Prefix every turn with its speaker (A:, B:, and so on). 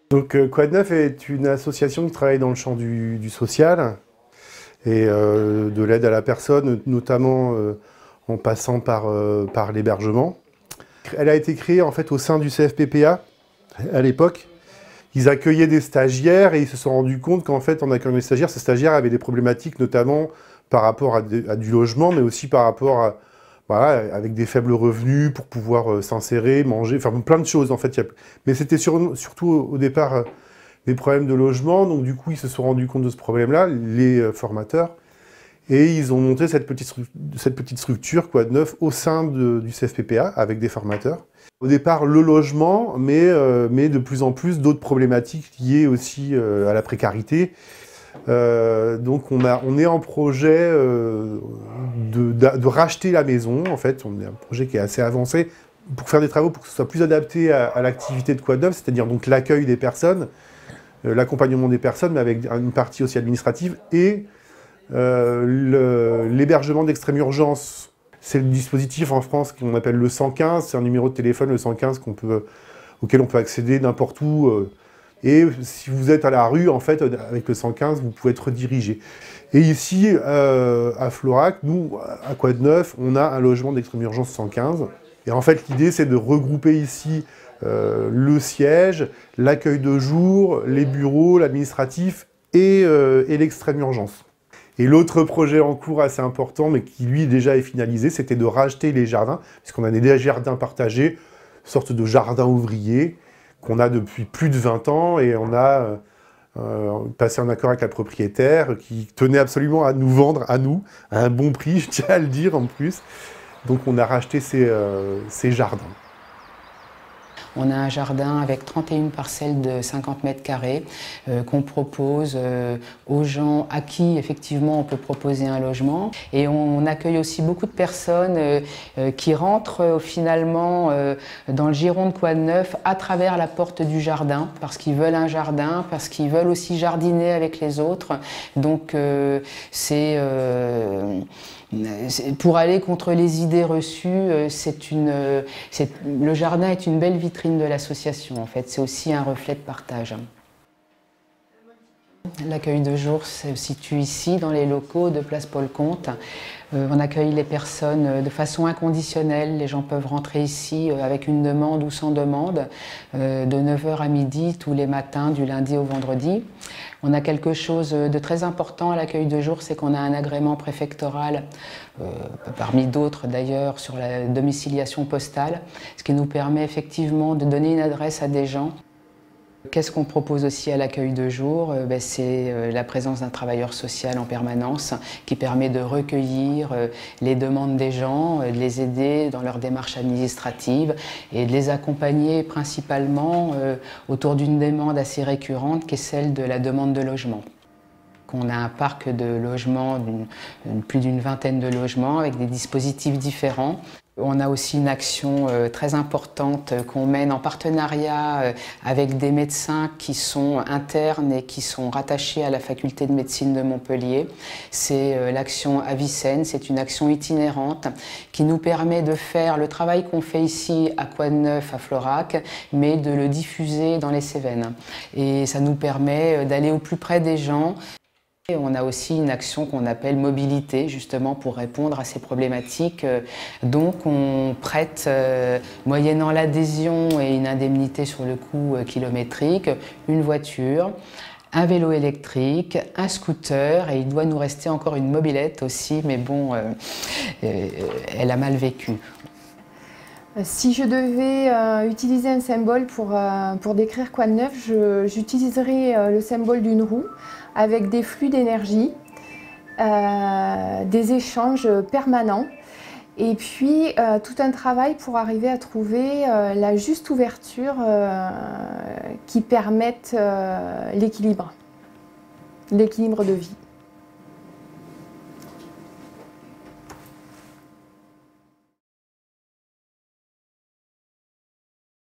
A: Donc Quad Neuf est une association qui travaille dans le champ du social et de l'aide à la personne, notamment en passant par l'hébergement. Elle a été créée en fait au sein du CFPPA à l'époque. Ils accueillaient des stagiaires et ils se sont rendus compte qu'en fait, en accueillant des stagiaires, ces stagiaires avaient des problématiques notamment par rapport à du logement, mais aussi par rapport à, voilà, avec des faibles revenus pour pouvoir s'insérer, manger, enfin plein de choses en fait. Mais c'était surtout au départ des problèmes de logement, donc du coup ils se sont rendus compte de ce problème-là, les formateurs, et ils ont monté cette petite structure Quad Neuf au sein du CFPPA avec des formateurs. Au départ, le logement, mais de plus en plus d'autres problématiques liées aussi à la précarité. Donc on est en projet de racheter la maison, en fait. On est un projet qui est assez avancé pour faire des travaux pour que ce soit plus adapté à l'activité de Quad Neuf, c'est-à-dire donc l'accueil des personnes, l'accompagnement des personnes, mais avec une partie aussi administrative, et l'hébergement d'extrême urgence. C'est le dispositif en France qu'on appelle le 115, c'est un numéro de téléphone, le 115, auquel on peut accéder n'importe où. Et si vous êtes à la rue, en fait, avec le 115, vous pouvez être redirigé. Et ici, à Florac, nous, à Quad Neuf, on a un logement d'extrême urgence 115. Et en fait, l'idée, c'est de regrouper ici le siège, l'accueil de jour, les bureaux, l'administratif et l'extrême urgence. Et l'autre projet en cours assez important, mais qui lui déjà est finalisé, c'était de racheter les jardins, puisqu'on a des jardins partagés, sorte de jardins ouvriers, qu'on a depuis plus de 20 ans, et on a passé un accord avec la propriétaire qui tenait absolument à nous vendre, à nous, à un bon prix, je tiens à le dire en plus. Donc on a racheté ces jardins.
B: On a un jardin avec 31 parcelles de 50 mètres carrés qu'on propose aux gens à qui effectivement on peut proposer un logement. Et on accueille aussi beaucoup de personnes qui rentrent finalement dans le giron de Quad Neuf à travers la porte du jardin, parce qu'ils veulent un jardin, parce qu'ils veulent aussi jardiner avec les autres. Donc pour aller contre les idées reçues, le jardin est une belle vitrine de l'association, en fait. C'est aussi un reflet de partage. L'accueil de jour se situe ici, dans les locaux de Place Paul Comte. On accueille les personnes de façon inconditionnelle. Les gens peuvent rentrer ici avec une demande ou sans demande, de 9h à midi, tous les matins, du lundi au vendredi. On a quelque chose de très important à l'accueil de jour, c'est qu'on a un agrément préfectoral, parmi d'autres d'ailleurs, sur la domiciliation postale, ce qui nous permet effectivement de donner une adresse à des gens. Qu'est-ce qu'on propose aussi à l'accueil de jour? C'est la présence d'un travailleur social en permanence qui permet de recueillir les demandes des gens, de les aider dans leur démarche administrative et de les accompagner principalement autour d'une demande assez récurrente qui est celle de la demande de logement. On a un parc de logements, plus d'une vingtaine de logements avec des dispositifs différents. On a aussi une action très importante qu'on mène en partenariat avec des médecins qui sont internes et qui sont rattachés à la faculté de médecine de Montpellier. C'est l'action Avicenne, c'est une action itinérante qui nous permet de faire le travail qu'on fait ici à Quad Neuf, à Florac, mais de le diffuser dans les Cévennes. Et ça nous permet d'aller au plus près des gens. Et on a aussi une action qu'on appelle mobilité, justement pour répondre à ces problématiques. Donc on prête, moyennant l'adhésion et une indemnité sur le coût kilométrique, une voiture, un vélo électrique, un scooter, et il doit nous rester encore une mobilette aussi, mais bon, elle a mal vécu.
C: Si je devais utiliser un symbole pour décrire Quad Neuf, j'utiliserais le symbole d'une roue avec des flux d'énergie, des échanges permanents et puis tout un travail pour arriver à trouver la juste ouverture qui permette l'équilibre de vie.